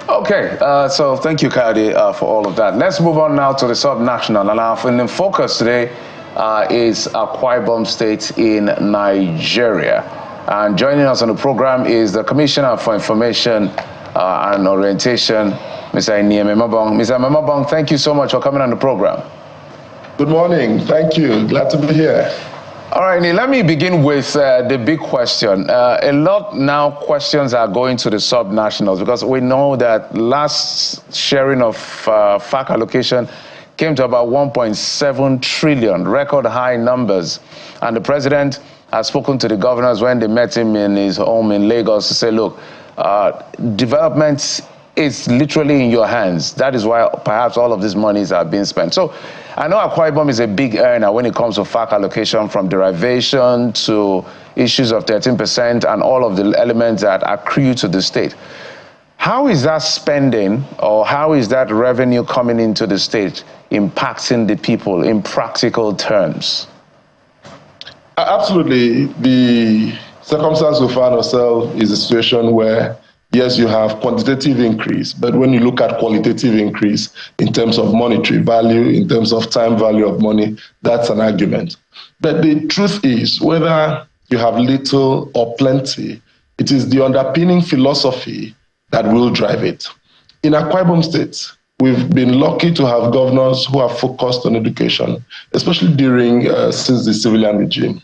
Okay, so thank you, Aide, for all of that. Let's move on now to the sub-national. And in focus today is Akwa Ibom State in Nigeria. And joining us on the program is the Commissioner for Information and Orientation, Mr. Memabong. Mr. Memabong, thank you so much for coming on the program. Good morning. Thank you. Glad to be here. All right, let me begin with the big question. A lot now questions are going to the sub-nationals because we know that last sharing of FAAC allocation came to about 1.7 trillion, record high numbers. And the president has spoken to the governors when they met him in his home in Lagos to say, look, development is literally in your hands. That is why perhaps all of these monies are being spent. So I know Akwa Ibom is a big earner when it comes to FAAC allocation, from derivation to issues of 13% and all of the elements that accrue to the state. How is that spending, or how is that revenue coming into the state impacting the people in practical terms? Absolutely. The circumstance we find ourselves is a situation where, yes, you have quantitative increase, but when you look at qualitative increase in terms of monetary value, in terms of time value of money, that's an argument. But the truth is, whether you have little or plenty, it is the underpinning philosophy that will drive it. In Akwa Ibom State, we've been lucky to have governors who are focused on education, especially since the civilian regime.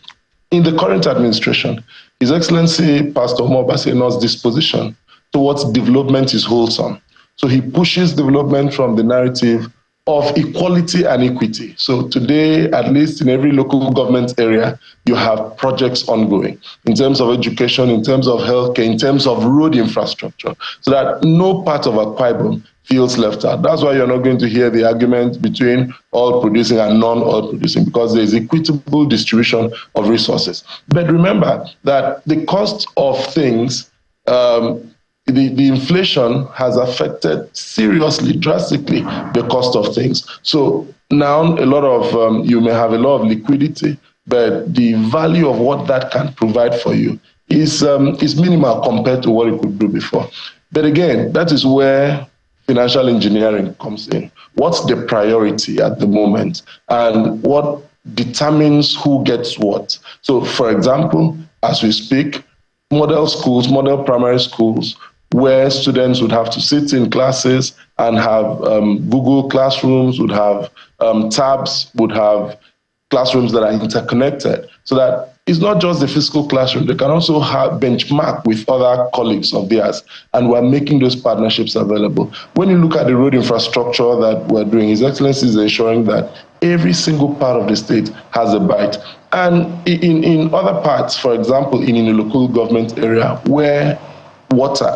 In the current administration, His Excellency Pastor Obaseno's disposition towards development is wholesome. So he pushes development from the narrative of equality and equity. So today, at least in every local government area, you have projects ongoing in terms of education, in terms of healthcare, in terms of road infrastructure, so that no part of Akwa Ibom feels left out. That's why you're not going to hear the argument between oil producing and non-oil producing, because there is equitable distribution of resources. But remember that the cost of things, the inflation has affected seriously, drastically, the cost of things. So now a lot of, you may have a lot of liquidity, but the value of what that can provide for you is minimal compared to what it could do before. But again, that is where financial engineering comes in. What's the priority at the moment, and what determines who gets what? So for example, as we speak, model schools, model primary schools, where students would have to sit in classes and have Google Classrooms, would have tabs, would have classrooms that are interconnected, so that it's not just the physical classroom. They can also have benchmark with other colleagues of theirs, and we're making those partnerships available. When you look at the road infrastructure that we're doing, His Excellency is ensuring that every single part of the state has a bite. And in other parts, for example, in a local government area where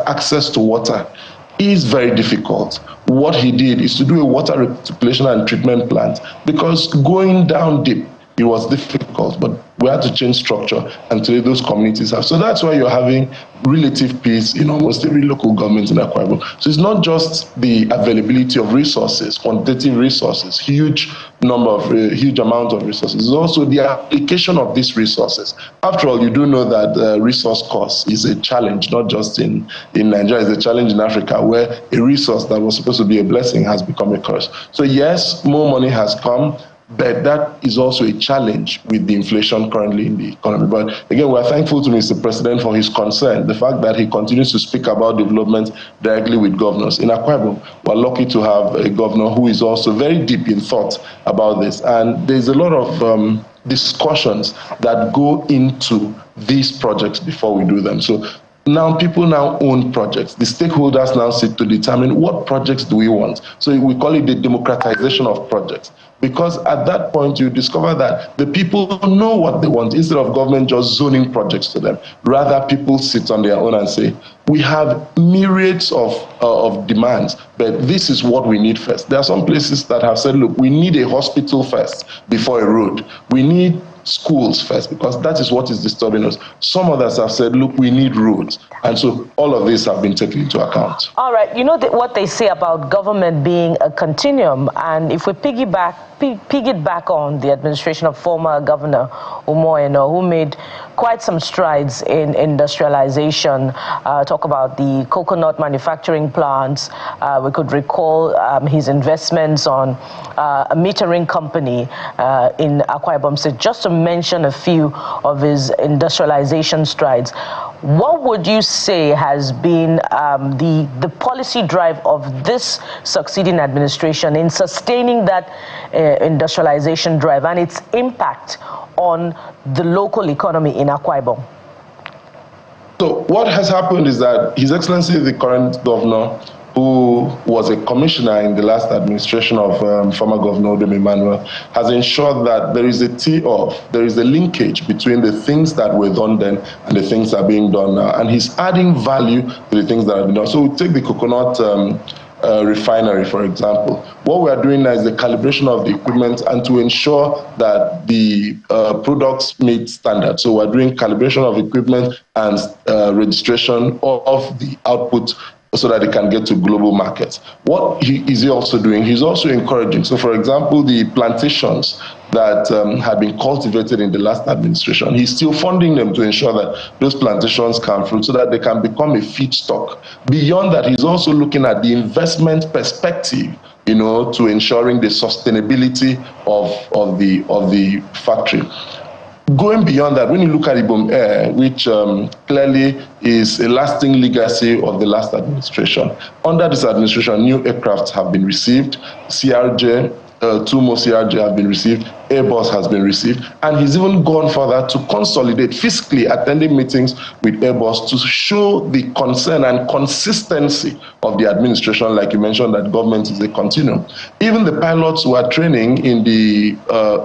access to water is very difficult, what he did is to do a water recirculation and treatment plant, because going down deep, it was difficult, but we had to change structure, and today those communities have. So that's why you're having relative peace in almost every local government in Akwa Ibom. So it's not just the availability of resources, quantitative resources, huge amount of resources. It's also the application of these resources. After all, you do know that resource cost is a challenge, not just in Nigeria, it's a challenge in Africa, where a resource that was supposed to be a blessing has become a curse. So yes, more money has come, but that is also a challenge with the inflation currently in the economy. But again, we're thankful to Mr. President for his concern, the fact that he continues to speak about development directly with governors. In Akwa Ibom, we're lucky to have a governor who is also very deep in thought about this. And there's a lot of discussions that go into these projects before we do them. So now people now own projects. The stakeholders now sit to determine what projects do we want. So we call it the democratization of projects. Because at that point, you discover that the people know what they want, instead of government just zoning projects to them. Rather, people sit on their own and say, we have myriads of demands, but this is what we need first. There are some places that have said, look, we need a hospital first before a road. We need schools first, because that is what is disturbing us. Some others have said, look, we need roads. And so all of these have been taken into account. All right. You know what they say about government being a continuum. And if we pig it back on the administration of former Governor Umoeno, who made quite some strides in industrialization. Talk about the coconut manufacturing plants. We could recall his investments on a metering company in Akwa Ibom State, just to mention a few of his industrialization strides. What would you say has been the policy drive of this succeeding administration in sustaining that industrialization drive and its impact on the local economy in Akwa Ibom? So what has happened is that His Excellency, the current governor, who was a commissioner in the last administration of former Governor Aide Emmanuel, has ensured that there is a linkage between the things that were done then and the things that are being done now. And he's adding value to the things that are being done. So we take the coconut refinery, for example. What we are doing now is the calibration of the equipment and to ensure that the products meet standards. So we're doing calibration of equipment and registration of the output so that they can get to global markets. What is he also doing? He's also encouraging. So, for example, the plantations that had been cultivated in the last administration, he's still funding them to ensure that those plantations can fruit so that they can become a feedstock. Beyond that, he's also looking at the investment perspective, to ensuring the sustainability of the factory. Going beyond that, when you look at Ibom Air, which clearly is a lasting legacy of the last administration, under this administration, new aircrafts have been received, CRJ, 2 more CRJ have been received, Airbus has been received, and he's even gone further to consolidate, physically attending meetings with Airbus to show the concern and consistency of the administration, like you mentioned, that government is a continuum. Even the pilots who are training in the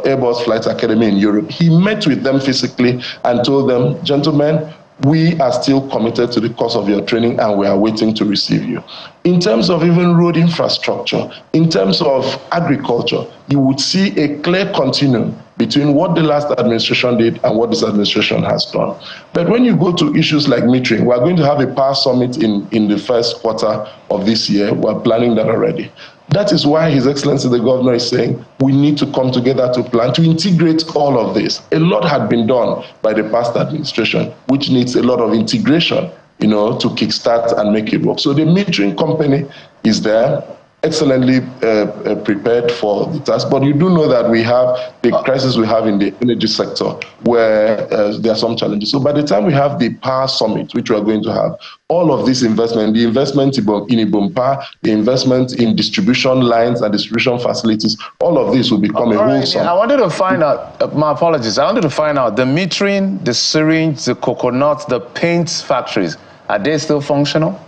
Airbus Flight Academy in Europe, he met with them physically and told them, gentlemen, we are still committed to the course of your training and we are waiting to receive you. In terms of even road infrastructure, in terms of agriculture, you would see a clear continuum between what the last administration did and what this administration has done. But when you go to issues like metering, we're going to have a power summit in the first quarter of this year. We're planning that already. That is why His Excellency the Governor is saying we need to come together to plan to integrate all of this. A lot had been done by the past administration, which needs a lot of integration, to kickstart and make it work. So the metering company is there, excellently prepared for the task. But you do know that we have the crisis we have in the energy sector where there are some challenges. So by the time we have the power summit, which we are going to have, all of this investment, the investment in Ibom Power, the investment in distribution lines and distribution facilities, all of this will become a wholesome. I wanted to find out, my apologies, I wanted to find out the metering, the syringe, the coconut, the paint factories, are they still functional?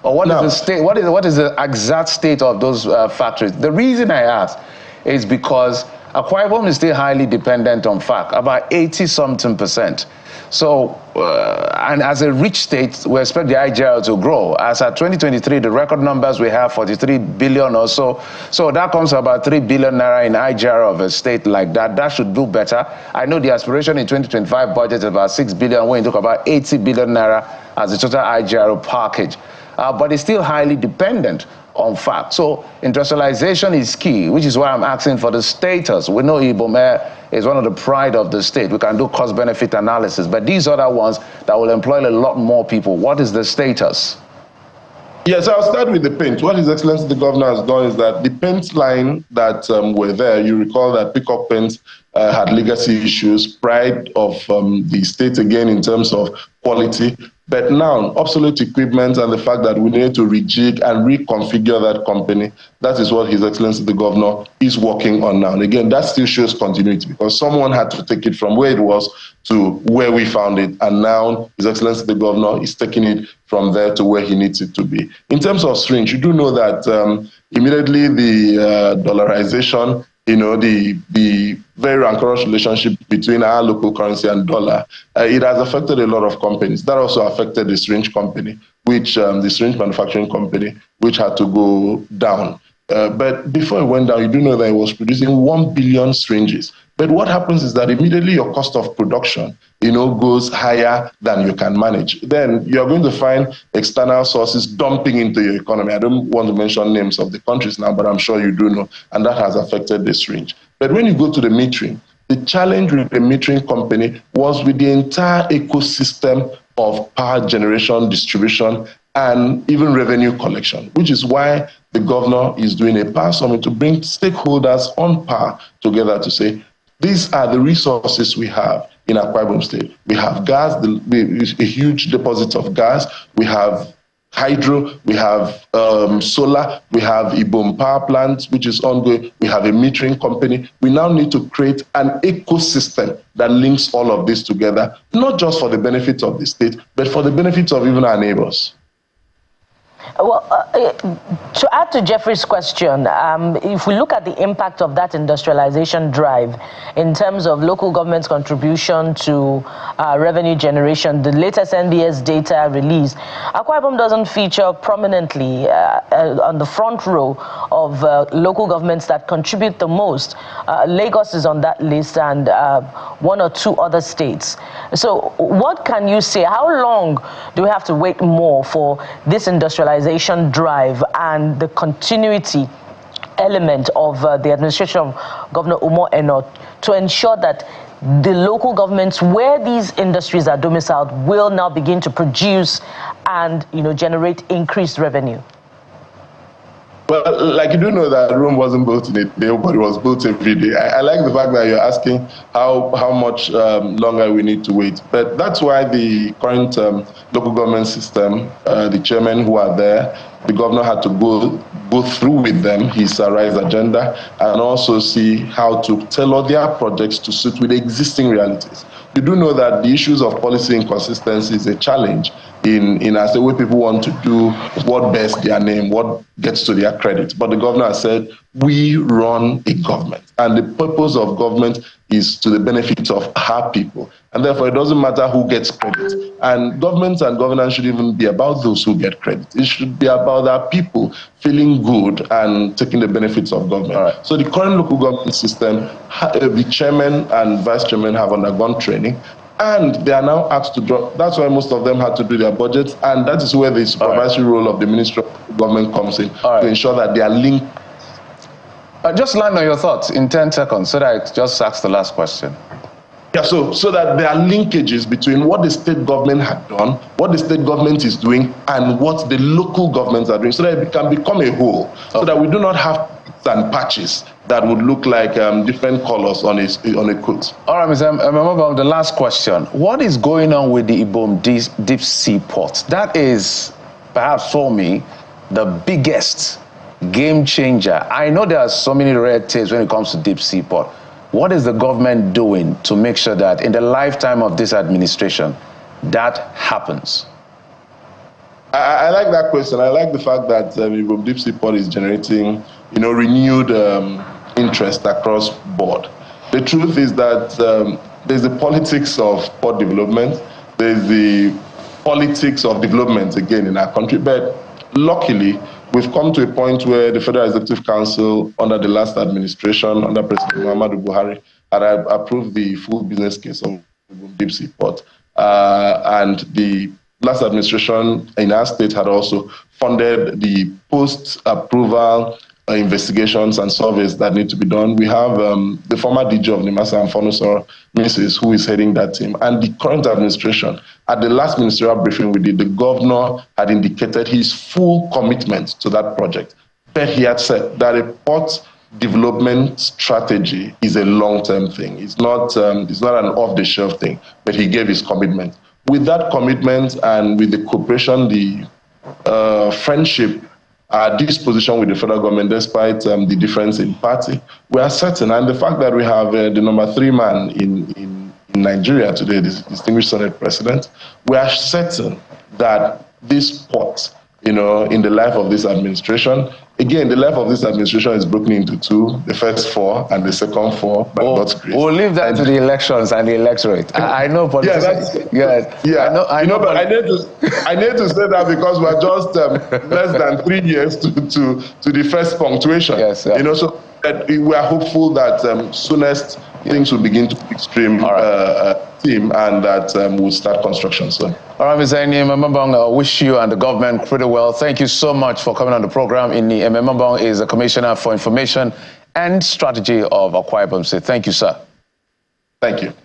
Or what is the state? What is the exact state of those factories? The reason I ask is because Akwa Ibom is still highly dependent on FAAC, about 80-something%. So, and as a rich state, we expect the IGR to grow. As at 2023, the record numbers we have 43 billion or so. So that comes to about 3 billion naira in IGR of a state like that. That should do better. I know the aspiration in 2025 budget is about 6 billion. When you talk about 80 billion naira as the total IGR package. But it's still highly dependent on FAAC. So industrialization is key, which is why I'm asking for the status. We know Ibom Air is one of the pride of the state. We can do cost-benefit analysis, but these other ones that will employ a lot more people, what is the status? Yes, I'll start with the paint. What His Excellency the Governor has done is that the paint line that were there, you recall that Peacock Paints had legacy issues, pride of the state again in terms of quality. But now, obsolete equipment and the fact that we need to rejig and reconfigure that company, that is what His Excellency the Governor is working on now. And again, that still shows continuity because someone had to take it from where it was to where we found it. And now His Excellency the Governor is taking it from there to where he needs it to be. In terms of syringe, you do know that immediately the dollarization, the very rancorous relationship between our local currency and dollar, it has affected a lot of companies. That also affected the syringe company, the syringe manufacturing company, which had to go down. But before it went down, you do know that it was producing 1 billion syringes. But what happens is that immediately your cost of production, goes higher than you can manage. Then you're going to find external sources dumping into your economy. I don't want to mention names of the countries now, but I'm sure you do know. And that has affected the syringe. But when you go to the metering, The challenge with the metering company was with the entire ecosystem of power generation, distribution, and even revenue collection, which is why the governor is doing a power summit to bring stakeholders on power together to say, these are the resources we have in Akwa Ibom State. We have gas, a huge deposit of gas. We have hydro, we have solar, we have Ibom power plant, which is ongoing. We have a metering company. We now need to create an ecosystem that links all of this together, not just for the benefit of the state, but for the benefit of even our neighbors. Well, to add to Jeffrey's question, if we look at the impact of that industrialization drive in terms of local government's contribution to revenue generation, the latest NBS data release, Akwa Ibom doesn't feature prominently on the front row of local governments that contribute the most. Lagos is on that list, and one or two other states. So what can you say? How long do we have to wait more for this industrialization drive and the continuity element of the administration of Governor Umo Eno to ensure that the local governments where these industries are domiciled will now begin to produce and, generate increased revenue? Well, like you do know that Rome wasn't built in a day, but it was built every day. I like the fact that you're asking how much longer we need to wait. But that's why the current local government system, the chairman who are there, the governor had to go through with them his RISE agenda and also see how to tailor their projects to suit with the existing realities. You do know that the issues of policy inconsistency is a challenge in as the way people want to do what bears their name, what gets to their credit. But the governor has said, we run a government, and the purpose of government is to the benefit of our people. And therefore, it doesn't matter who gets credit. And government and governance should even be about those who get credit. It should be about our people feeling good and taking the benefits of government. Right. So the current local government system, the chairman and vice chairman have undergone training, and they are now asked to drop. That's why most of them had to do their budgets, and that is where the supervisory role of the Ministry of Government comes in, to ensure that they are linked. Just land on your thoughts in 10 seconds, so that I just ask the last question. Yeah, so that there are linkages between what the state government had done, what the state government is doing, and what the local governments are doing, so that it can become a whole, so that we do not have and patches that would look like different colors on a coat. All right, Mr. Mbambong, the last question. What is going on with the Ibom deep sea port? That is, perhaps for me, the biggest game changer. I know there are so many red tapes when it comes to deep sea port. What is the government doing to make sure that in the lifetime of this administration, that happens? I like that question. I like the fact that Ibom Deep Sea Port is generating, renewed interest across board. The truth is that there's the politics of port development. There's the politics of development again in our country. But luckily, we've come to a point where the Federal Executive Council, under the last administration, under President Muhammadu Buhari, had approved the full business case of Deep Sea Port. And the last administration in our state had also funded the post-approval investigations and surveys that need to be done. We have the former DG of Nimasa and Fonusor, Mrs., who is heading that team. And the current administration, at the last ministerial briefing we did, the governor had indicated his full commitment to that project. But he had said that a port development strategy is a long-term thing. It's not an off-the-shelf thing, but he gave his commitment. With that commitment and with the cooperation, the friendship, our disposition with the federal government, despite the difference in party, we are certain, and the fact that we have the number 3 man in Nigeria today, this distinguished Senate President, we are certain that this port, in the life of this administration, again, the life of this administration is broken into 2, the first 4 and the second 4, by God's grace. We'll leave that to the elections and the electorate. I know politics. I know, but I need to say that because we're just less than 3 years to the first punctuation. Yes, so that we are hopeful that soonest things will begin to pick stream team, and that we'll start construction soon. All right, Mr. Mbambong, I wish you and the government pretty well. Thank you so much for coming on the program. Mbambong is the Commissioner for Information and Strategy of Akwa Ibom State. Thank you, sir. Thank you.